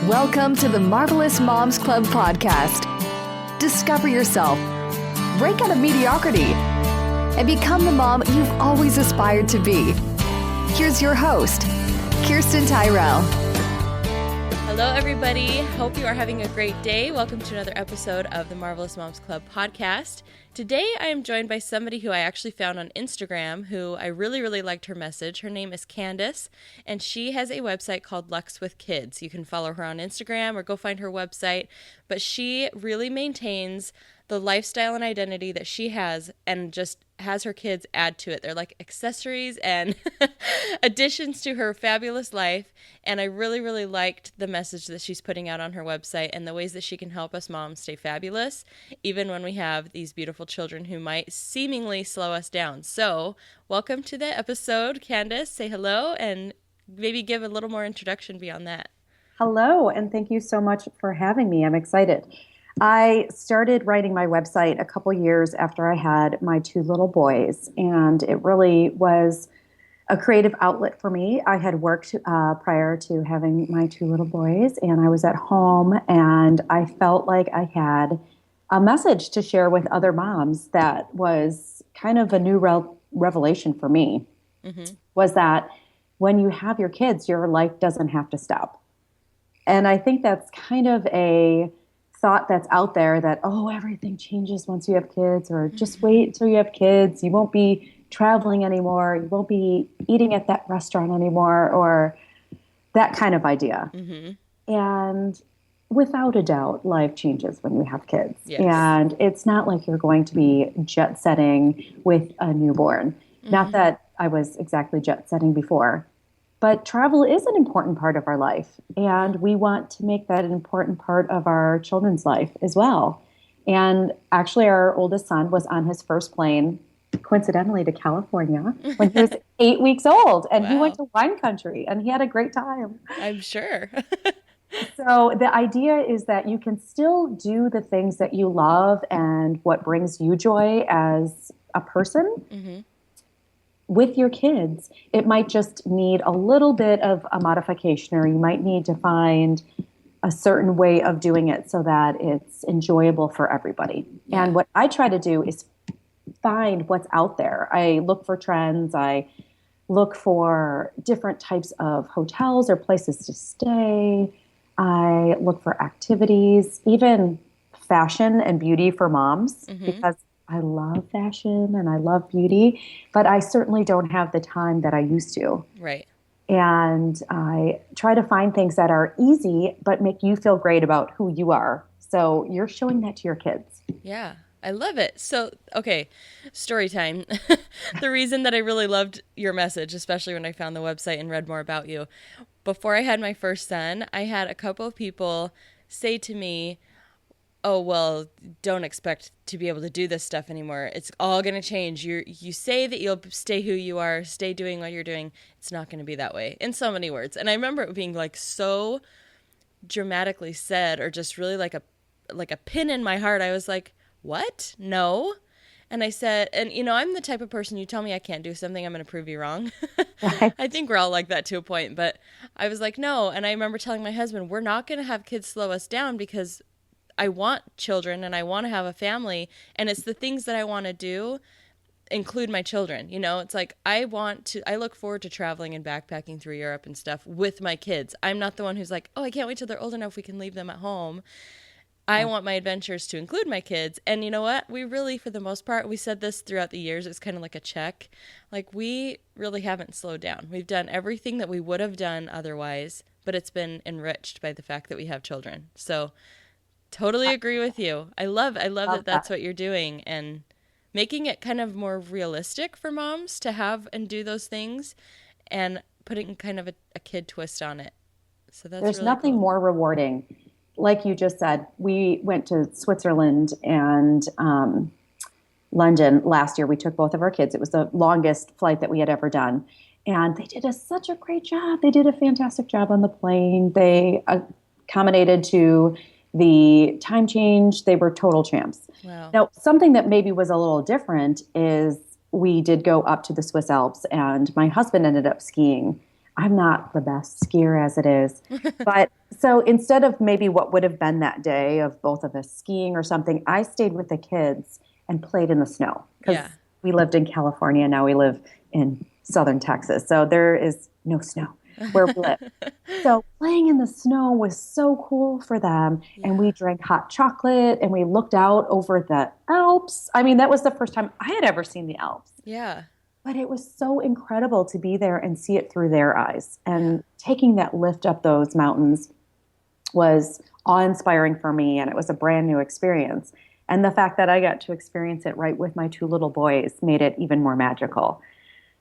Welcome to the Marvelous Moms Club podcast. Discover yourself, break out of mediocrity, and become the mom you've always aspired to be. Here's your host, Kirsten Tyrell. Hello, everybody. Hope you are having a great day. Welcome to another episode of the Marvelous Moms Club podcast. Today, I am joined by somebody who I actually found on Instagram, who I really liked her message. Her name is Candace, and she has a website called Luxe with Kids. You can follow her on Instagram or go find her website, but she really maintains the lifestyle and identity that she has and just has her kids add to it. They're like accessories and additions to her fabulous life. And I really liked the message that she's putting out on her website and the ways that she can help us moms stay fabulous, even when we have these beautiful children who might seemingly slow us down. So welcome to the episode, Candace. Say hello and maybe give a little more introduction beyond that. Hello, and thank you so much for having me. I'm excited. I started writing my website a couple years after I had my two little boys, and it really was a creative outlet for me. I had worked prior to having my two little boys, and I was at home, and I felt like I had a message to share with other moms that was kind of a new revelation for me, was that when you have your kids, your life doesn't have to stop. And I think that's kind of a thought that's out there that, oh, everything changes once you have kids, or just wait until you have kids. You won't be traveling anymore. You won't be eating at that restaurant anymore, or that kind of idea. And without a doubt, life changes when you have kids. Yes. And it's not like you're going to be jet setting with a newborn. Not that I was exactly jet setting before. But travel is an important part of our life, and we want to make that an important part of our children's life as well. And actually, our oldest son was on his first plane, coincidentally, to California when he was 8 weeks old, and he went to wine country, and he had a great time. I'm sure. So the idea is that you can still do the things that you love and what brings you joy as a person. With your kids. It might just need a little bit of a modification, or you might need to find a certain way of doing it so that it's enjoyable for everybody. Yeah. And what I try to do is find what's out there. I look for trends. I look for different types of hotels or places to stay. I look for activities, even fashion and beauty for moms, because I love fashion and I love beauty, but I certainly don't have the time that I used to. Right. And I try to find things that are easy, but make you feel great about who you are. So you're showing that to your kids. Yeah, I love it. So, okay, story time. The reason that I really loved your message, especially when I found the website and read more about you, before I had my first son, I had a couple of people say to me, oh, well, don't expect to be able to do this stuff anymore. It's all going to change. You say that you'll stay who you are, stay doing what you're doing. It's not going to be that way, in so many words. And I remember it being like so dramatically said, or just really like a pin in my heart. I was like, what? No. And I said, and I'm the type of person, you tell me I can't do something, I'm going to prove you wrong. Right. I think we're all like that to a point, but I was like, no. And I remember telling my husband, we're not going to have kids slow us down, because I want children and I want to have a family, and it's the things that I want to do include my children. It's like I look forward to traveling and backpacking through Europe and stuff with my kids. I'm not the one who's like, oh, I can't wait till they're old enough we can leave them at home. I want my adventures to include my kids. And you know what? We really, for the most part, we said this throughout the years, it's kind of like a check. Like, we really haven't slowed down. We've done everything that we would have done otherwise, but it's been enriched by the fact that we have children. So totally agree with you. I love that that's what you're doing, and making it kind of more realistic for moms to have and do those things, and putting kind of a kid twist on it. So that's There's really nothing cool. more rewarding. Like you just said, we went to Switzerland and London last year. We took both of our kids. It was the longest flight that we had ever done. And they did such a great job. They did a fantastic job on the plane. They accommodated to the time change. They were total champs. Wow. Now, something that maybe was a little different is we did go up to the Swiss Alps, and my husband ended up skiing I'm not the best skier as it is. But so instead of maybe what would have been that day of both of us skiing or something, I stayed with the kids and played in the snow because Yeah. we lived in California. Now we live in southern Texas. So there is no snow where we live. So playing in the snow was so cool for them. And we drank hot chocolate and we looked out over the Alps. I mean, that was the first time I had ever seen the Alps. Yeah. But it was so incredible to be there and see it through their eyes. And taking that lift up those mountains was awe-inspiring for me, and it was a brand new experience. And the fact that I got to experience it right with my two little boys made it even more magical.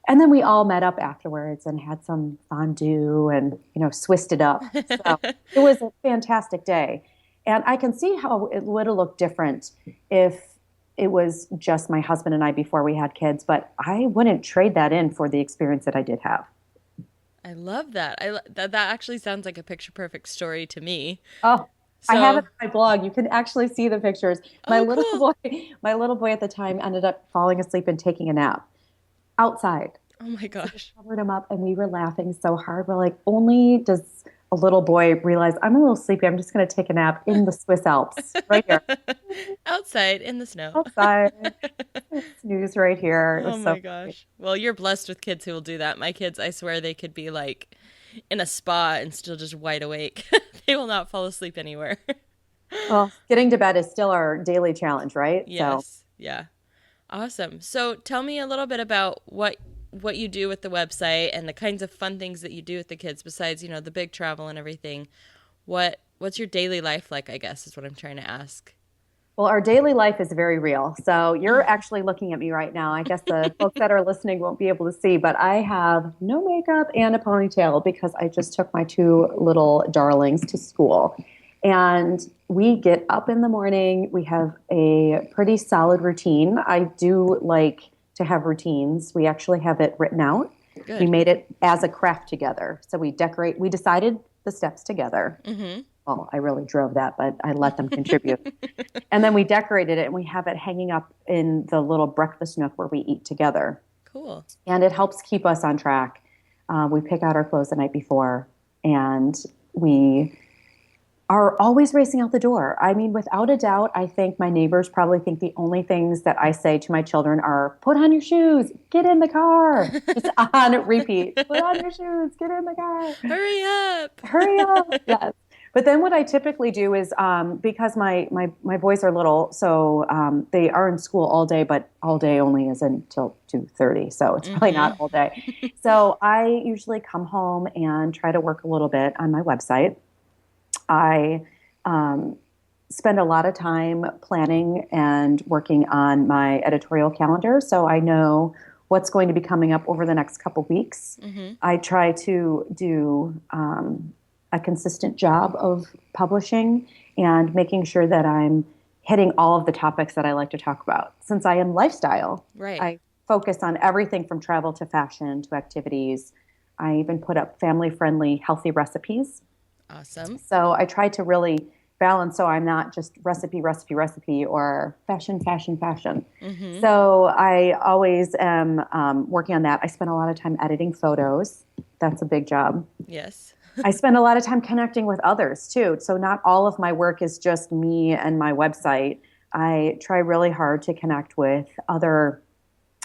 And then we all met up afterwards and had some fondue and, swissed it up. So it was a fantastic day. And I can see how it would have looked different if it was just my husband and I before we had kids, but I wouldn't trade that in for the experience that I did have. I love that. That actually sounds like a picture perfect story to me. Oh, So, I have it on my blog. You can actually see the pictures. My cool. my little boy at the time ended up falling asleep and taking a nap outside. Oh my gosh. Covered him up and we were laughing so hard. We're like, only does a little boy realize I'm a little sleepy. I'm just going to take a nap in the Swiss Alps right here. Outside in the snow. Outside. Snooze right here. It was Oh so my gosh. Well, you're blessed with kids who will do that. My kids, I swear they could be like in a spa and still just wide awake. They will not fall asleep anywhere. Well, getting to bed is still our daily challenge, right? Yes. So. Yeah. Awesome. So tell me a little bit about what you do with the website and the kinds of fun things that you do with the kids besides, the big travel and everything. What's your daily life like, I guess, is what I'm trying to ask. Well, our daily life is very real. So you're actually looking at me right now. I guess the folks that are listening won't be able to see, but I have no makeup and a ponytail because I just took my two little darlings to school. And we get up in the morning. We have a pretty solid routine. I do like to have routines. We actually have it written out. Good. We made it as a craft together. So we decided the steps together. Mm-hmm. Well, I really drove that, but I let them contribute. And then we decorated it and we have it hanging up in the little breakfast nook where we eat together. Cool. And it helps keep us on track. We pick out our clothes the night before and we are always racing out the door. I mean, without a doubt, I think my neighbors probably think the only things that I say to my children are, put on your shoes, get in the car. Just on repeat. Put on your shoes, get in the car. Hurry up. Hurry up. Yes. But then what I typically do is, because my boys are little, so they are in school all day, but all day only is until 2:30, so it's really not all day. So I usually come home and try to work a little bit on my website. I spend a lot of time planning and working on my editorial calendar, so I know what's going to be coming up over the next couple weeks. Mm-hmm. I try to do a consistent job of publishing and making sure that I'm hitting all of the topics that I like to talk about. Since I am lifestyle, right. I focus on everything from travel to fashion to activities. I even put up family-friendly, healthy recipes. Awesome. So I try to really balance so I'm not just recipe or fashion. Mm-hmm. So I always am working on that. I spend a lot of time editing photos. That's a big job. Yes. I spend a lot of time connecting with others too. So not all of my work is just me and my website. I try really hard to connect with other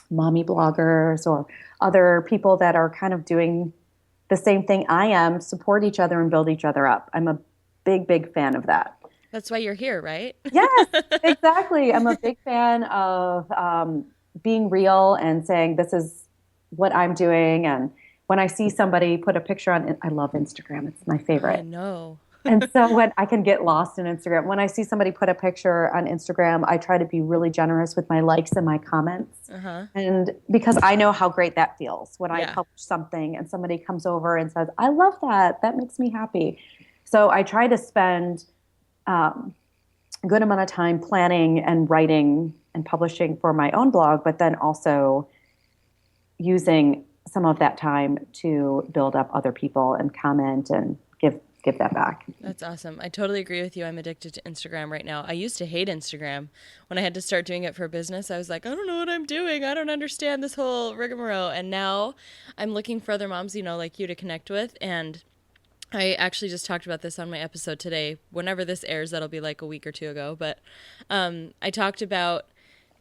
mommy bloggers or other people that are kind of doing the same thing I am, support each other and build each other up. I'm a big fan of that. That's why you're here, right? Yes, exactly. I'm a big fan of being real and saying this is what I'm doing. And when I see somebody put a picture on, I love Instagram. It's my favorite. I know. And so when I can get lost in Instagram, when I see somebody put a picture on Instagram, I try to be really generous with my likes and my comments. Uh-huh. And because I know how great that feels when I publish something and somebody comes over and says, I love that. That makes me happy. So I try to spend a good amount of time planning and writing and publishing for my own blog, but then also using some of that time to build up other people and comment and give give that back. That's awesome. I totally agree with you. I'm addicted to Instagram right now. I used to hate Instagram. When I had to start doing it for business, I was like, I don't know what I'm doing. I don't understand this whole rigmarole. And now I'm looking for other moms, like you, to connect with. And I actually just talked about this on my episode today. Whenever this airs, that'll be like a week or two ago. But I talked about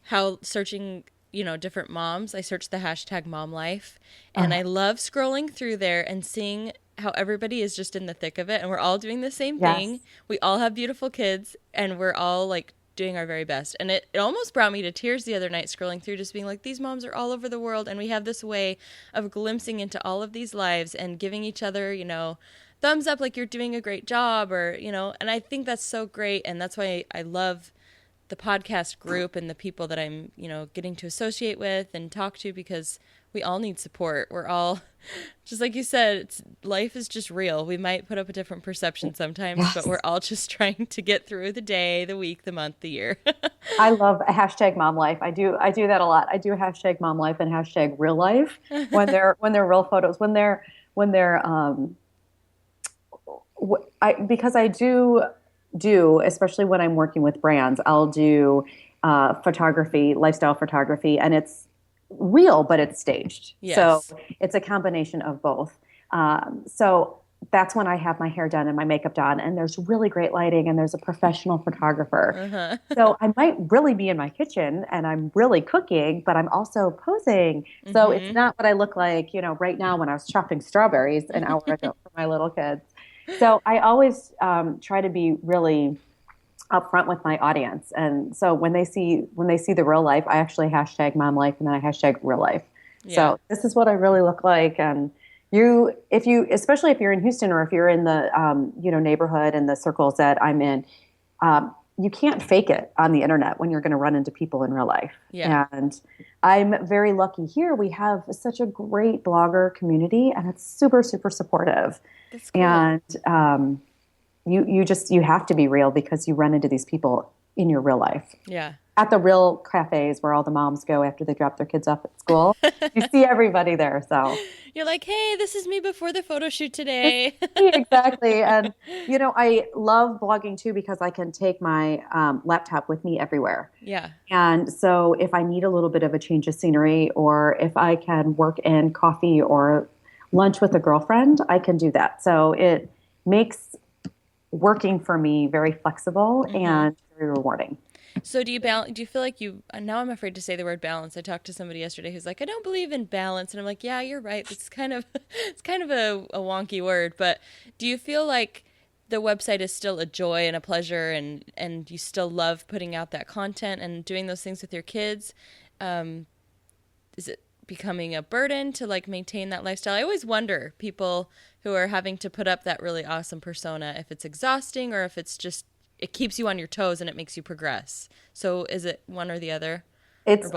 how searching, different moms, I searched the hashtag mom life. And I love scrolling through there and seeing how everybody is just in the thick of it, and we're all doing the same thing. We all have beautiful kids, and we're all like doing our very best. And it almost brought me to tears the other night scrolling through, just being like, these moms are all over the world, and we have this way of glimpsing into all of these lives and giving each other, thumbs up like you're doing a great job, or, and I think that's so great. And that's why I love the podcast group and the people that I'm, getting to associate with and talk to, because we all need support. We're all, just like you said, life is just real. We might put up a different perception sometimes, but we're all just trying to get through the day, the week, the month, the year. I love a hashtag mom life. I do that a lot. I do hashtag mom life and hashtag real life when they're real photos, because I do, especially when I'm working with brands, I'll do photography, lifestyle photography, and it's real, but it's staged. Yes. So it's a combination of both. So that's when I have my hair done and my makeup done, and there's really great lighting, and there's a professional photographer. So I might really be in my kitchen and I'm really cooking, but I'm also posing. So it's not what I look like, right now when I was chopping strawberries an hour ago for my little kids. So I always try to be really upfront with my audience. And so when they see the real life, I actually hashtag mom life, and then I hashtag real life. Yeah. So this is what I really look like. And especially if you're in Houston, or if you're in the, neighborhood and the circles that I'm in, you can't fake it on the internet when you're going to run into people in real life. Yeah. And I'm very lucky here. We have such a great blogger community, and it's super, super supportive. That's cool. And, you have to be real, because you run into these people in your real life. Yeah. At the real cafes where all the moms go after they drop their kids off at school. You see everybody there. So you're like, hey, this is me before the photo shoot today. Exactly. And, I love blogging too, because I can take my laptop with me everywhere. Yeah. And so if I need a little bit of a change of scenery, or if I can work in coffee or lunch with a girlfriend, I can do that. So it makes working for me very flexible and very rewarding. So do you feel like now I'm afraid to say the word balance. I talked to somebody yesterday who's like, I don't believe in balance. And I'm like, yeah, you're right. It's kind of a wonky word, but do you feel like the website is still a joy and a pleasure, and you still love putting out that content and doing those things with your kids? Is it becoming a burden to like maintain that lifestyle? I always wonder, people who are having to put up that really awesome persona, if it's exhausting or if it's just, it keeps you on your toes and it makes you progress. So is it one or the other? It's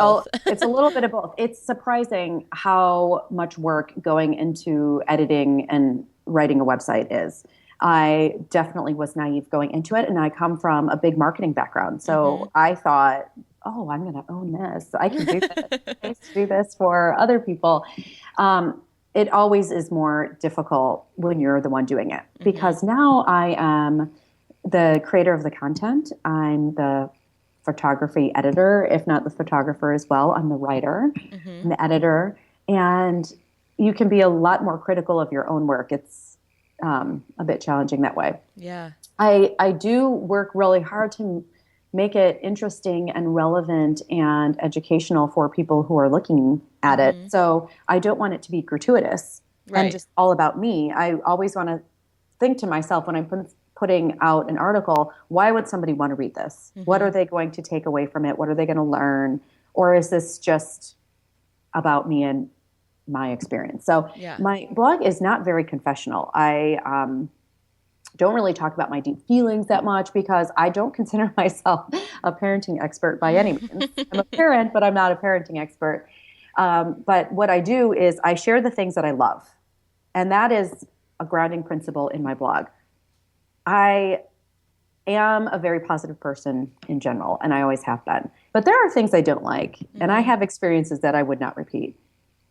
it's a little bit of both. It's surprising how much work going into editing and writing a website is. I definitely was naive going into it, and I come from a big marketing background. So I thought, oh, I'm going to own this. I can do this. I used to do this for other people. It always is more difficult when you're the one doing it, because now I am the creator of the content. I'm the photography editor, if not the photographer as well. I'm the writer, I'm the editor, and you can be a lot more critical of your own work. It's a bit challenging that way. Yeah. I do work really hard to make it interesting and relevant and educational for people who are looking at it. So I don't want it to be gratuitous and just all about me. I always want to think to myself, when I'm putting out an article, why would somebody want to read this? What are they going to take away from it? What are they going to learn? Or is this just about me and my experience? So my blog is not very confessional. I don't really talk about my deep feelings that much, because I don't consider myself a parenting expert by any means. I'm a parent, but I'm not a parenting expert. But what I do is I share the things that I love. And that is a grounding principle in my blog. I am a very positive person in general, and I always have been. But there are things I don't like, and I have experiences that I would not repeat.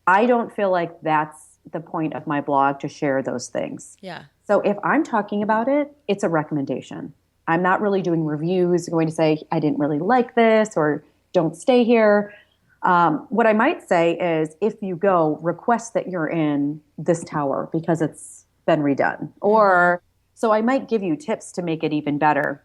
I don't feel like that's the point of my blog to share those things. Yeah. So if I'm talking about it, it's a recommendation. I'm not really doing reviews, going to say, I didn't really like this or don't stay here. What I might say is, if you go, request that you're in this tower because it's been redone. Or, so I might give you tips to make it even better.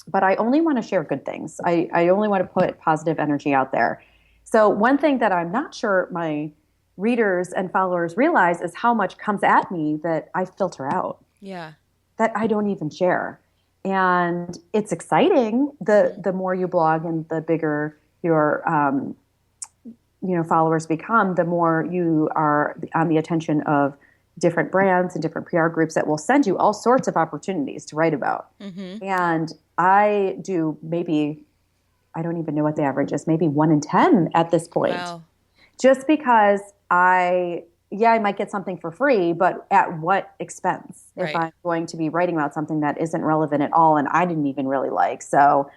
But I only want to share good things. I only want to put positive energy out there. So one thing that I'm not sure my readers and followers realize is how much comes at me that I filter out. Yeah. That I don't even share. And it's exciting. The more you blog and the bigger your followers become, the more you are on the attention of different brands and different PR groups that will send you all sorts of opportunities to write about. And I do maybe, I don't even know what the average is, maybe 1 in 10 at this point. Wow. Just because I might get something for free, but at what expense? Right. If I'm going to be writing about something that isn't relevant at all and I didn't even really like. So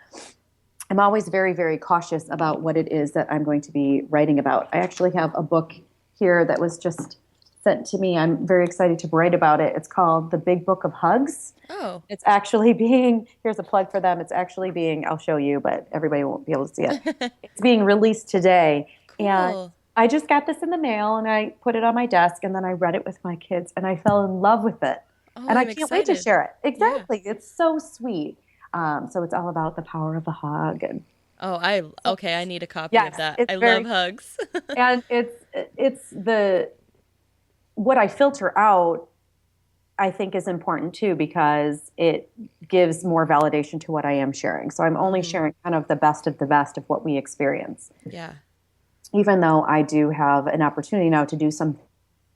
I'm always very, very cautious about what it is that I'm going to be writing about. I actually have a book here that was just sent to me. I'm very excited to write about it. It's called The Big Book of Hugs. Oh. It's actually being, here's a plug for them. It's actually being, I'll show you, but everybody won't be able to see it. It's being released today. Cool. And I just got this in the mail and I put it on my desk and then I read it with my kids and I fell in love with it. Oh, and I I'm can't wait to excited. share it. Exactly. Yeah. It's so sweet. So it's all about the power of the hug. And I need a copy of that. I love hugs. And it's what I filter out, I think, is important too, because it gives more validation to what I am sharing. So I'm only sharing kind of the best of what we experience. Yeah. Even though I do have an opportunity now to do some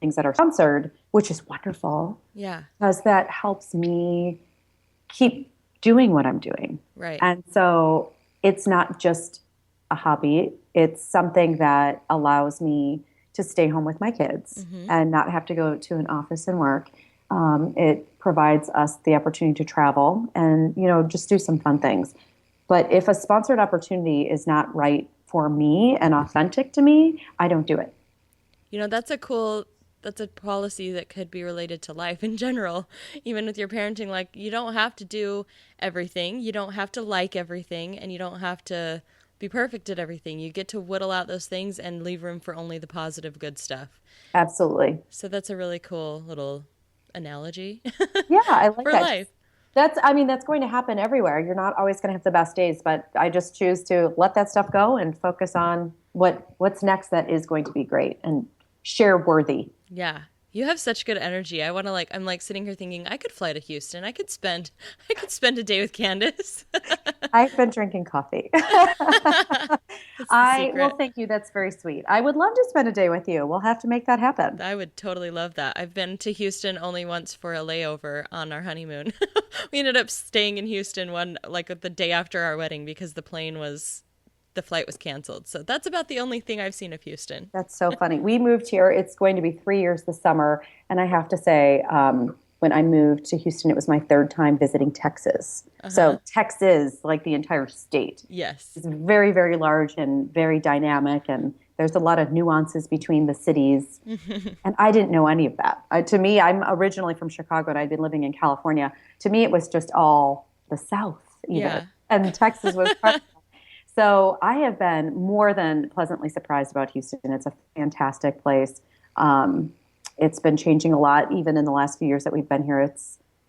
things that are sponsored, which is wonderful. Yeah. Because that helps me keep doing what I'm doing. Right. And so it's not just a hobby. It's something that allows me to stay home with my kids and not have to go to an office and work. It provides us the opportunity to travel and, just do some fun things. But if a sponsored opportunity is not right for me and authentic to me, I don't do it. That's a policy that could be related to life in general. Even with your parenting, like, you don't have to do everything. You don't have to like everything, and you don't have to be perfect at everything. You get to whittle out those things and leave room for only the positive, good stuff. Absolutely. So that's a really cool little analogy. Yeah, I like for that. life. That's going to happen everywhere. You're not always going to have the best days, but I just choose to let that stuff go and focus on what's next that is going to be great and share worthy. Yeah. You have such good energy. I'm sitting here thinking I could fly to Houston. I could spend a day with Candace. I've been drinking coffee. Well, thank you. That's very sweet. I would love to spend a day with you. We'll have to make that happen. I would totally love that. I've been to Houston only once for a layover on our honeymoon. We ended up staying in Houston the day after our wedding because the flight was canceled. So that's about the only thing I've seen of Houston. That's so funny. We moved here. It's going to be 3 years this summer. And I have to say, when I moved to Houston, it was my 3rd time visiting Texas. So Texas, like the entire state. Yes. It's very, very large and very dynamic. And there's a lot of nuances between the cities. And I didn't know any of that. To me, I'm originally from Chicago and I'd been living in California. To me, it was just all the South even. Yeah. And Texas was part of that. So I have been more than pleasantly surprised about Houston. It's a fantastic place. It's been changing a lot, even in the last few years that we've been here.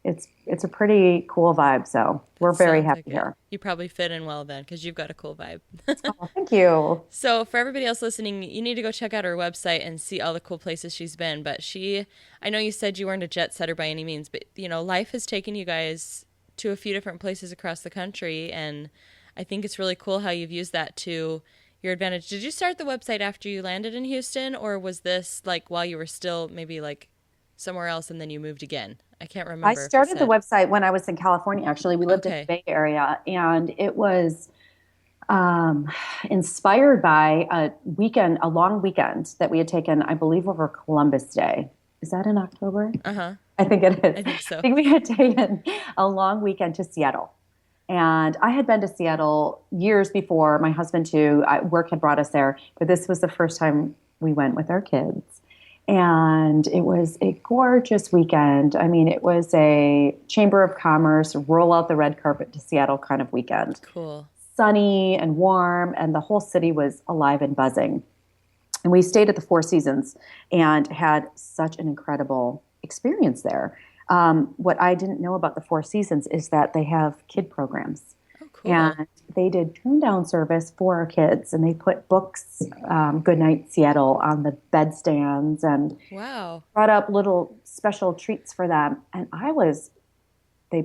It's a pretty cool vibe. So we're very happy here. You probably fit in well then, because you've got a cool vibe. Oh, thank you. So for everybody else listening, you need to go check out her website and see all the cool places she's been. But I know you said you weren't a jet setter by any means, but life has taken you guys to a few different places across the country, and I think it's really cool how you've used that to your advantage. Did you start the website after you landed in Houston, or was this while you were still maybe somewhere else and then you moved again? I can't remember. I started the website when I was in California, actually. We lived in the Bay Area, and it was inspired by a long weekend that we had taken, I believe, over Columbus Day. Is that in October? Uh-huh. I think it is. I think so. I think we had taken a long weekend to Seattle. And I had been to Seattle years before. My husband, too, work had brought us there. But this was the first time we went with our kids. And it was a gorgeous weekend. I mean, it was a Chamber of Commerce, roll out the red carpet to Seattle kind of weekend. Cool. Sunny and warm, and the whole city was alive and buzzing. And we stayed at the Four Seasons and had such an incredible experience there. What I didn't know about the Four Seasons is that they have kid programs. Oh, cool. And they did turn-down service for our kids, and they put books, Goodnight Seattle, on the bedstands and Wow. brought up little special treats for them. And they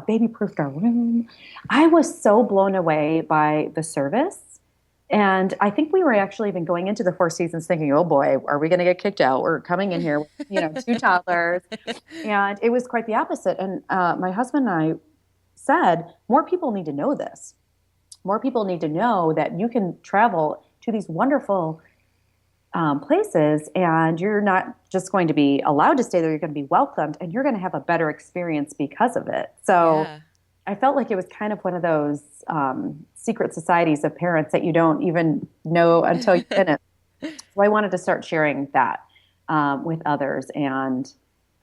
baby-proofed our room. I was so blown away by the service. And I think we were actually even going into the Four Seasons thinking, oh boy, are we going to get kicked out? We're coming in here with, 2 toddlers. And it was quite the opposite. And my husband and I said, more people need to know this. More people need to know that you can travel to these wonderful places, and you're not just going to be allowed to stay there, you're going to be welcomed, and you're going to have a better experience because of it. So Yeah. I felt like it was kind of one of those secret societies of parents that you don't even know until you're in it. So I wanted to start sharing that with others, and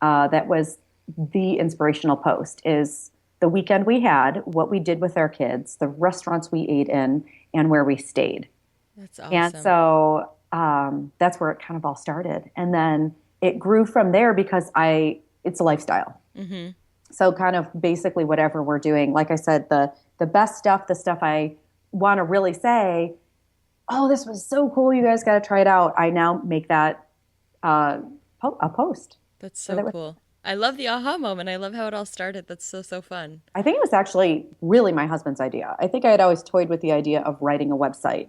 that was the inspirational post, is the weekend we had, what we did with our kids, the restaurants we ate in, and where we stayed. That's awesome. And so that's where it kind of all started. And then it grew from there because it's a lifestyle. Mm-hmm. So kind of basically whatever we're doing, like I said, the best stuff, the stuff I want to really say, oh, this was so cool, you guys got to try it out. I now make that a post. That's so cool. I love the aha moment. I love how it all started. That's so fun. I think it was actually really my husband's idea. I think I had always toyed with the idea of writing a website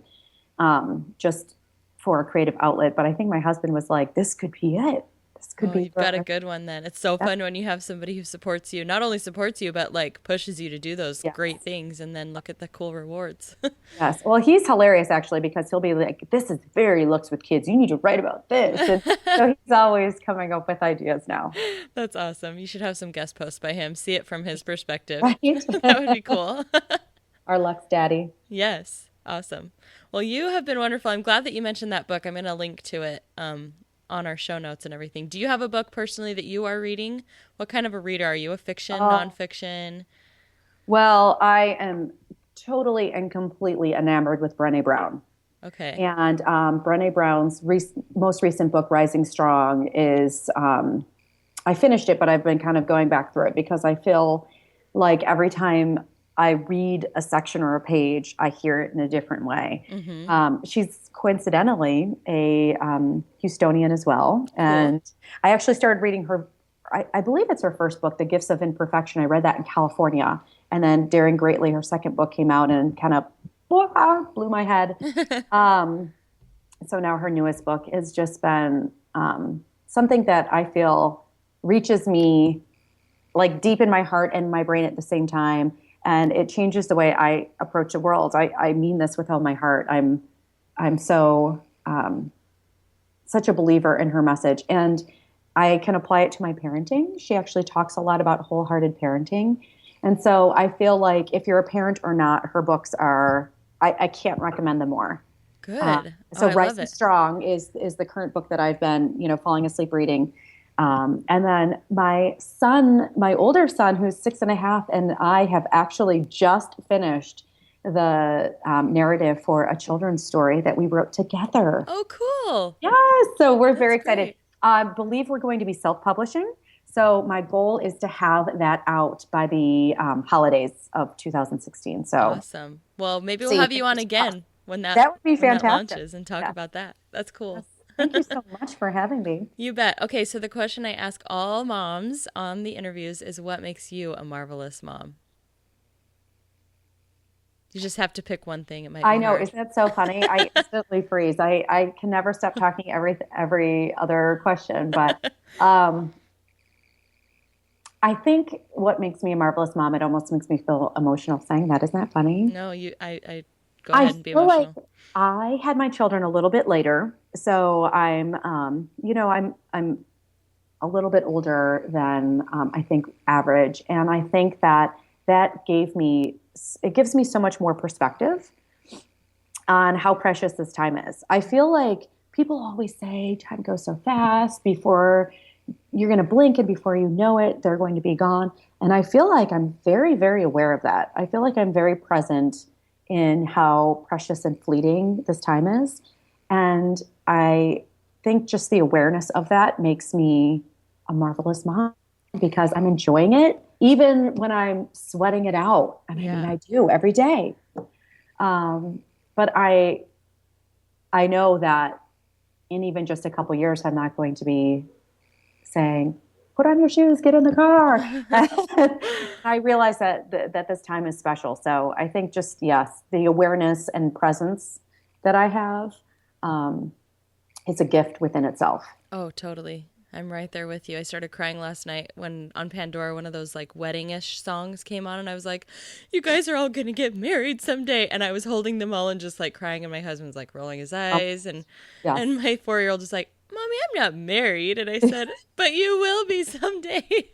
just for a creative outlet. But I think my husband was like, this could be it. This could be. You've got a good one then. It's so fun when you have somebody who supports you, not only supports you, but like pushes you to do those great things, and then look at the cool rewards. Yes. Well, he's hilarious actually, because he'll be like, this is very Luxe with kids. You need to write about this. And so he's always coming up with ideas now. That's awesome. You should have some guest posts by him. See it from his perspective. Right? That would be cool. Our Luxe daddy. Yes. Awesome. Well, you have been wonderful. I'm glad that you mentioned that book. I'm going to link to it on our show notes and everything. Do you have a book personally that you are reading? What kind of a reader are you? A fiction, nonfiction? Well, I am totally and completely enamored with Brené Brown. Okay. And Brené Brown's most recent book, Rising Strong, is, I finished it, but I've been kind of going back through it because I feel like every time I read a section or a page, I hear it in a different way. Mm-hmm. She's coincidentally a Houstonian as well. And I actually started reading her, I believe it's her first book, The Gifts of Imperfection. I read that in California. And then Daring Greatly, her second book, came out and kind of blew my head. So now her newest book has just been something that I feel reaches me like deep in my heart and my brain at the same time. And it changes the way I approach the world. I mean this with all my heart. I'm so such a believer in her message, and I can apply it to my parenting. She actually talks a lot about wholehearted parenting, and so I feel like if you're a parent or not, her books are. I can't recommend them more. Good. So Rising Strong is the current book that I've been falling asleep reading. And then my older son, who's 6.5, and I have actually just finished the narrative for a children's story that we wrote together. Oh, cool. Yes. So we're very excited. I believe we're going to be self-publishing. So my goal is to have that out by the holidays of 2016. So awesome. Well, maybe we'll have you on again when that would be fantastic. That launches and talk about that. That's cool. Yes. Thank you so much for having me. You bet. Okay, so the question I ask all moms on the interviews is, what makes you a marvelous mom? You just have to pick one thing. It might be I know. hard. Isn't that so funny? I instantly freeze. I can never stop talking every other question. But I think what makes me a marvelous mom, it almost makes me feel emotional saying that. Isn't that funny? No, I go ahead and be emotional. Like I had my children a little bit later, so I'm I'm a little bit older than I think average, and I think that gives me so much more perspective on how precious this time is. I feel like people always say time goes so fast before you're going to blink, and before you know it, they're going to be gone. And I feel like I'm very, very aware of that. I feel like I'm very present in how precious and fleeting this time is. And I think just the awareness of that makes me a marvelous mom, because I'm enjoying it, even when I'm sweating it out. And I mean, I do every day. But I know that in even just a couple years, I'm not going to be saying, put on your shoes, get in the car. I realize that this time is special. So I think just, yes, the awareness and presence that I have is a gift within itself. Oh, totally. I'm right there with you. I started crying last night when on Pandora, one of those like wedding-ish songs came on, and I was like, you guys are all going to get married someday. And I was holding them all and just like crying, and my husband's like rolling his eyes, and my 4-year-old is like, Mommy, I'm not married. And I said, but you will be someday.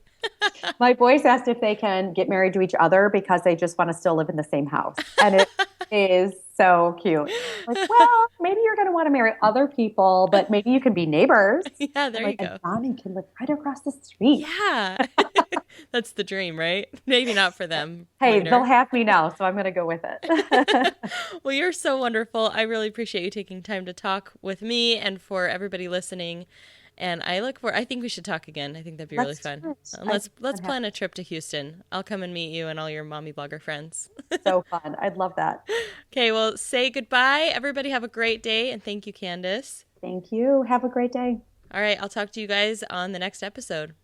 My boys asked if they can get married to each other because they just want to still live in the same house. And it is so cute. Like, well, maybe you're going to want to marry other people, but maybe you can be neighbors. Yeah, there you go. And Mommy can live right across the street. Yeah. That's the dream, right? Maybe not for them. Hey, later. They'll have me now, so I'm going to go with it. Well, you're so wonderful. I really appreciate you taking time to talk with me and for everybody listening. And I think we should talk again. I think that'd be really fun. Let's plan a trip to Houston. I'll come and meet you and all your mommy blogger friends. So fun. I'd love that. Okay, well, say goodbye. Everybody have a great day. And thank you, Candace. Thank you. Have a great day. All right, I'll talk to you guys on the next episode.